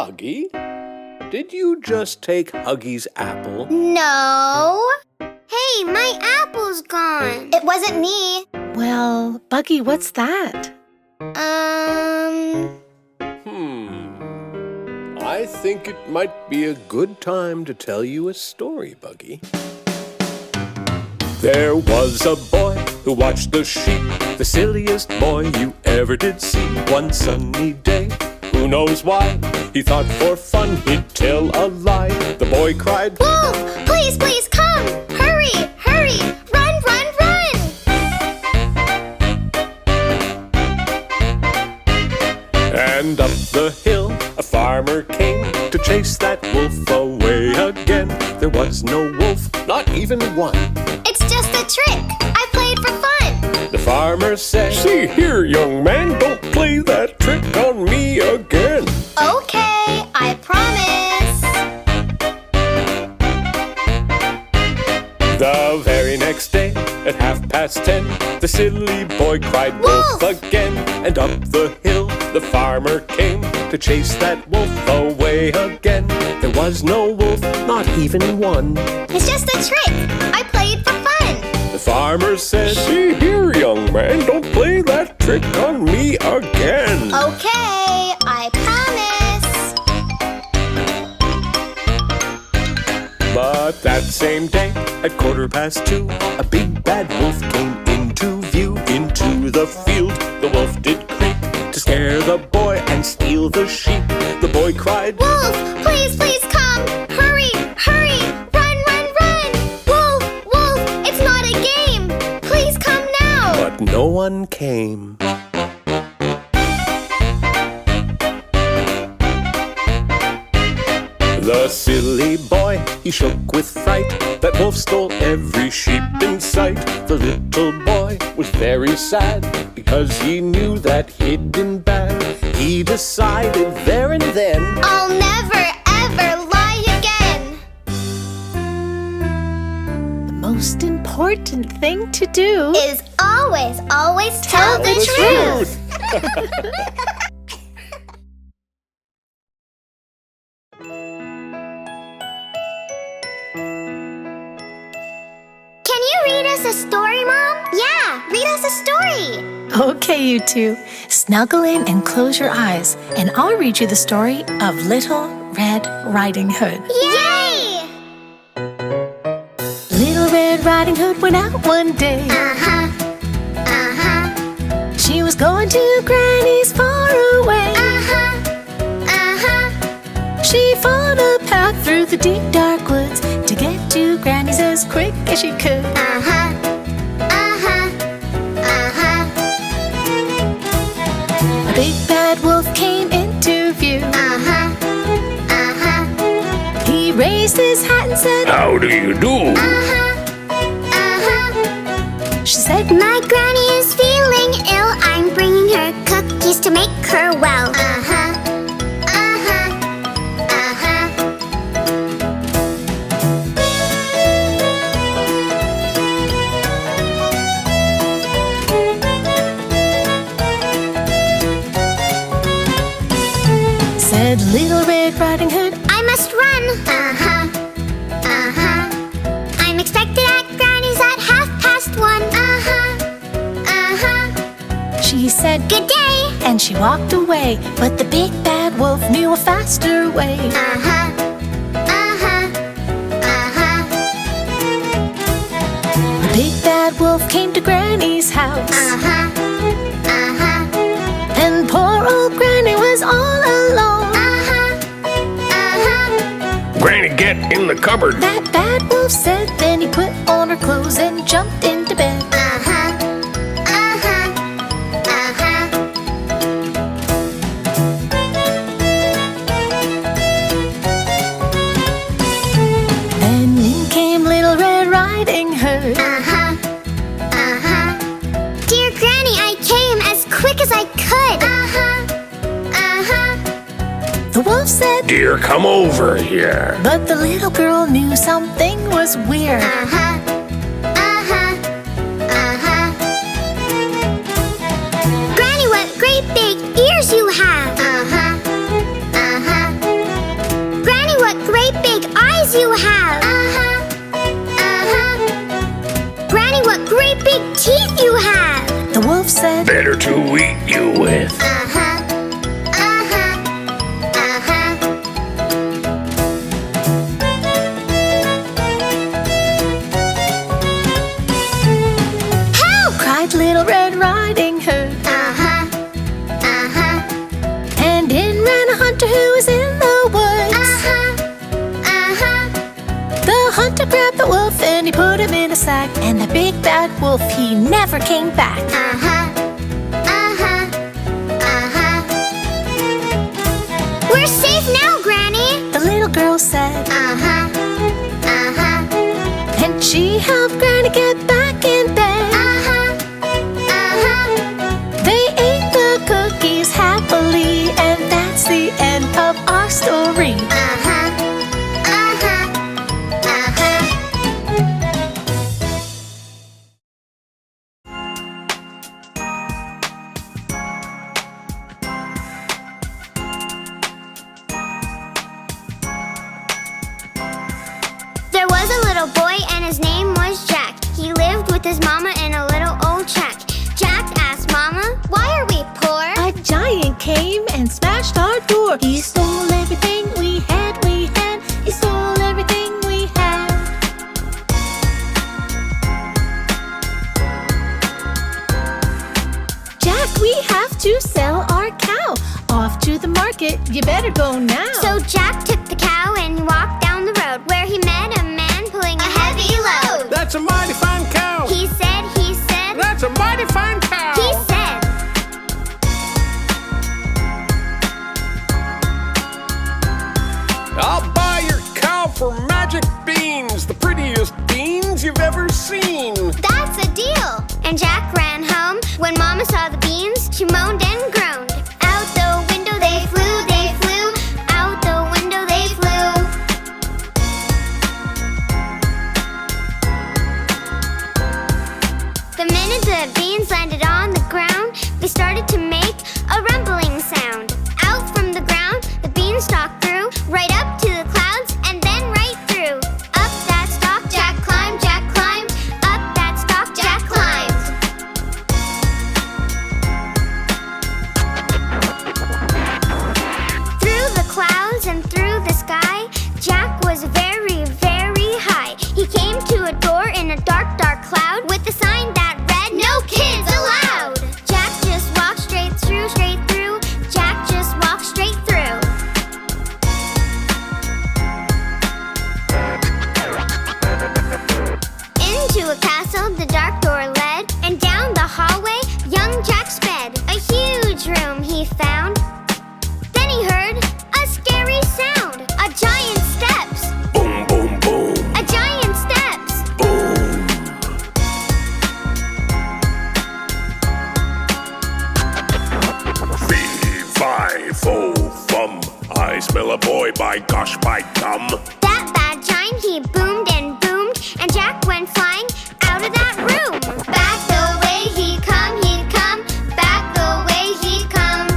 Buggy, did you just take Huggy's apple? No. Hey, my apple's gone. It wasn't me. Well, Buggy, what's that? I think it might be a good time to tell you a story, Buggy. There was a boy who watched the sheep, the silliest boy you ever did see. One sunny day, who knows why, he thought for fun he'd tell a lie. The boy cried, "Wolf, please, please come! Hurry, hurry! Run, run, run!" And up the hill a farmer came to chase that wolf away again. There was no wolf, not even one. It's just a trick I played for fun. The farmer said, "See here, young man, don't play that trick on me again." Okay, I promise. The very next day, at 10:30, the silly boy cried wolf again. And up the hill the farmer came to chase that wolf away again. There was no wolf, not even one. It's just a trick I played for fun. The farmer said, "See here, young man, don't play that trick on me again." Okay, I promise. But that same day, at 2:15, a big bad wolf came into view. Into the field the wolf did creep to scare the boy and steal the sheep. The boy cried, "Wolf, please, please come! Hurry, hurry! Run, run, run! Wolf, wolf, it's not a game! Please come now!" but no one came. The silly boy, he shook with fright. That wolf stole every sheep in sight. The little boy was very sad because he knew that he'd been bad. He decided there and then, I'll never, ever lie again. The most important thing to do Is always, always tell the truth. Can you read us a story, Mom? Yeah, read us a story. Okay, you two, snuggle in and close your eyes, and I'll read you the story of Little Red Riding Hood. Yay! Little Red Riding Hood went out one day. Uh-huh, uh-huh, She was going to Granny's far away. uh-huh, uh-huh. She followed a path through the deep dark woods to get to Granny's as quick as she could. Uh-huh, uh-huh, uh-huh. A big bad wolf came into view. Uh-huh, uh-huh, He raised his hat and said, "How do you do?" uh-huh, uh-huh. She said, My granny is feeling ill. I'm bringing her cookies to make her well. Uh-huh, uh-huh, uh-huh. said Little Red Riding Hood, I must run. Uh-huh, uh-huh. I'm expected at Granny's at 1:30. Uh-huh, uh-huh. she said, Good day. and she walked away. But the big bad wolf knew a faster way. Uh-huh, uh-huh, uh-huh. The big bad wolf came to Granny's house. Uh-huh, uh-huh. And poor old Granny was all alone. Uh-huh, uh-huh. "Granny, get in the cupboard." That bad wolf said, then he put on her clothes and jumped into bed. Uh-huh, uh-huh, uh-huh. Then in came Little Red Riding Hood. Uh-huh, uh-huh. Dear Granny, I came as quick as I could. Uh-huh, uh-huh. The wolf said, "Dear, come over here." but the little girl knew something was weird. Uh-huh, uh-huh, uh-huh. Granny, what great big ears you have. Uh-huh, uh-huh. with. Uh-huh, uh-huh, uh-huh. Help! Cried Little Red Riding Hood. Uh-huh, uh-huh, And in ran a hunter who was in the woods. uh-huh, uh-huh. The hunter grabbed the wolf and he put him in a sack. And the big bad wolf, he never came back. Uh-huh, uh-huh, uh-huh. We're safe now, Granny. The little girl said. Uh-huh, uh-huh, And she helped Granny get back in bed. uh-huh, uh-huh. They ate the cookies happily, and that's the end of our story. Uh-huh, uh-huh, uh-huh. There was a little boy and his name was Jack. He lived with his mama in a little old shack. Jack asked Mama, "Why are we poor?" A giant came and smashed our door. He stole everything we had, we had. He stole everything we had. Jack, we have to sell our cow. Off to the market, you better go now. So Jack took the cow and walked down the road, where he met a man pulling a heavy load. That's a mighty fine cow. He said, That's a mighty fine cow. he said. I'll buy your cow for magic beans, the prettiest beans you've ever seen. That's a deal. And Jack ran home. When Mama saw the beans, she moaned and groaned. Out the window they flew, they flew. Out the window they flew. The minute the beans landed on the ground, they started to make a rumbling sound. Out from the ground, the beanstalk grew, right up to the clouds and then right through. Up that stalk Jack climbed, Jack climbed. Up that stalk Jack climbed. Through the clouds and through the sky, Jack was very, very high. He came to a door in a dark, dark cloud with a sign that read, "No kids allowed." Jack just walked straight through, straight through. Jack just walked straight through. Into a castle the dark door led, and down the hallway young Jack sped. A huge room he found. Then he heard a scary sound. A giant steps. Boom, boom, boom, A giant steps. boom. Fee, fi, fo, fum. I smell a boy, by gosh, by gum. That bad giant, he boomed and boomed, and Jack went flying out of that room. Back the way he come, he'd come. Back the way he come.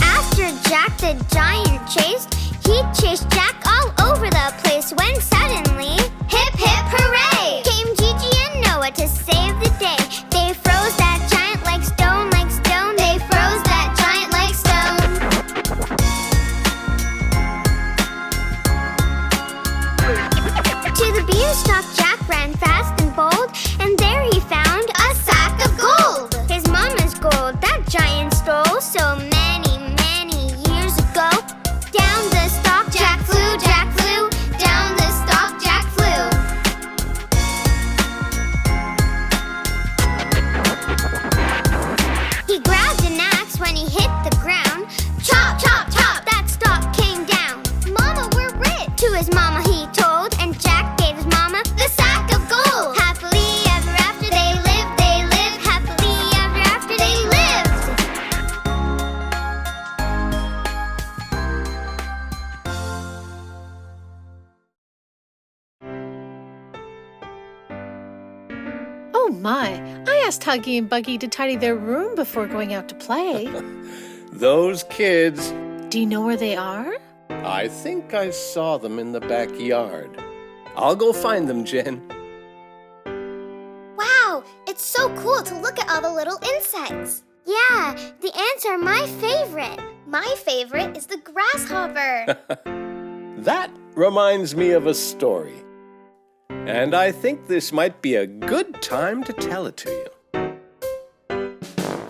After Jack the giant chased, he chased Jack all over the place when suddenly, hip hip hooray! Came Gigi and Noah to save the day. They froze that giant like stone, like stone. They froze that giant like stone. To the beanstalk Jack ran fast and bold, and there he found a sack of gold. His mama's gold that giant stole so many, many years ago. Down the stalk Jack flew, Jack flew. Down the stalk Jack flew. He grabbed an axe when he hit the ground. Chop, chop, chop, that stalk came down. Mama, we're rich. To his mama he told, and Jack gave his mama the sack of gold. Happily ever after they lived, they lived. Happily ever after they lived. Oh my, I asked Huggy and Buggy to tidy their room before going out to play. Those kids. Do you know where they are? I think I saw them in the backyard. I'll go find them, Jen. Wow, it's so cool to look at all the little insects. Yeah, the ants are my favorite. My favorite is the grasshopper. That reminds me of a story. And I think this might be a good time to tell it to you.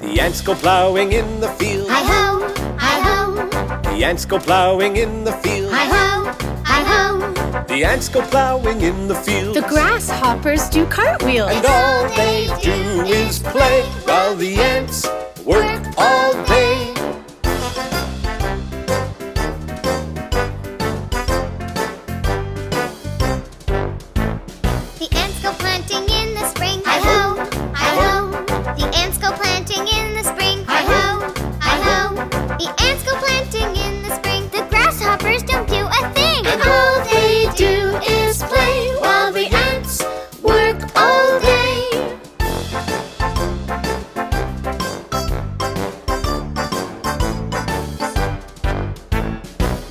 The ants go plowing in the field. Hi-ho, hi-ho. The ants go plowing in the field. Hi-ho, hi-ho. The ants go plowing in the field. The grasshoppers do cartwheels. And all they do is play while the ants work all day. The ants go planting in the spring. Hi-ho, hi-ho. The ants go planting in the spring. Hi-ho, hi-ho. The ants go planting in the spring. The grasshoppers don't do a thing. And all they do is play while the ants work all day.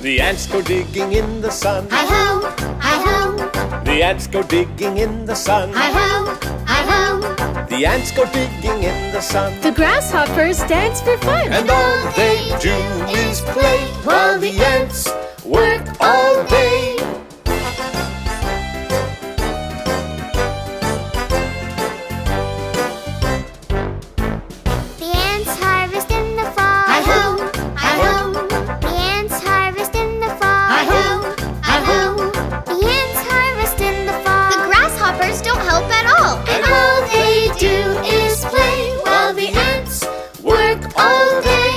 The ants go digging in the sun. Hi-ho, hi-ho. The ants go digging in the sun. Hi-ho, hi-ho. The ants go digging in the sun. The grasshoppers dance for fun. And all they do is play while the ants work all day. The ants harvest in the fall. Hi-ho, hi-ho. The ants harvest in the fall. Hi-ho, hi-ho. The ants harvest in the fall. The grasshoppers don't help at all. And all they do is play while the ants work all day.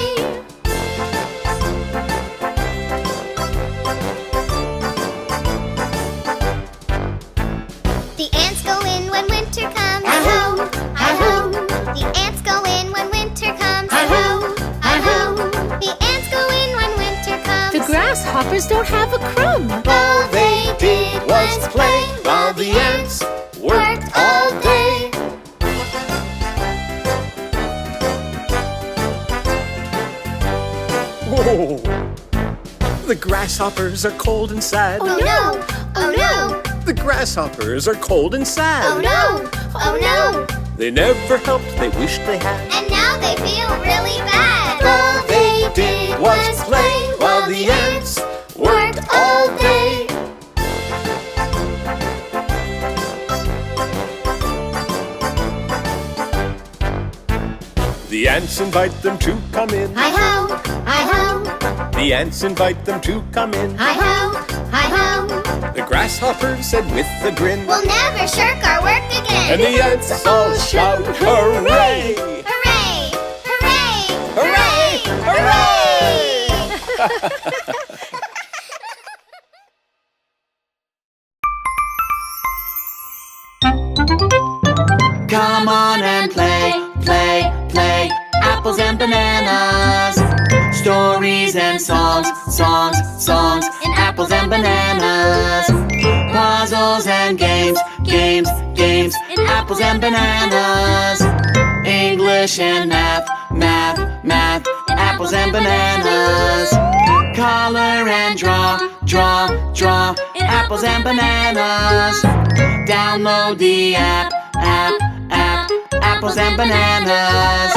The ants go in when winter comes. Hi-ho, hi-ho. The ants go in when winter comes. Hi-ho, hi-ho. The ants go in when winter comes. The grasshoppers don't have a crumb. All they did was play while the ants worked all day. Whoa! The grasshoppers are cold and sad. Oh no, oh no, The grasshoppers are cold and sad. oh no, oh no. They never helped, they wished they had. And now they feel really bad. All they did was play while the ants worked all day. The ants invite them to come in. Hi-ho, hi-ho, The ants invite them to come in. hi-ho, hi-ho. The grasshopper said with a grin. We'll never shirk our work again. And the ants all shout, hooray! Hooray! Hooray! Hooray! Hooray! Come on and play, play, play. Apples and bananas. Stories and songs, songs, songs. And apples and bananas. Puzzles and games, games, games. And apples and bananas. English and math, math, math. Apples and bananas. Color and draw, draw, draw. And apples and bananas. Download the app, app, app. Apples and bananas.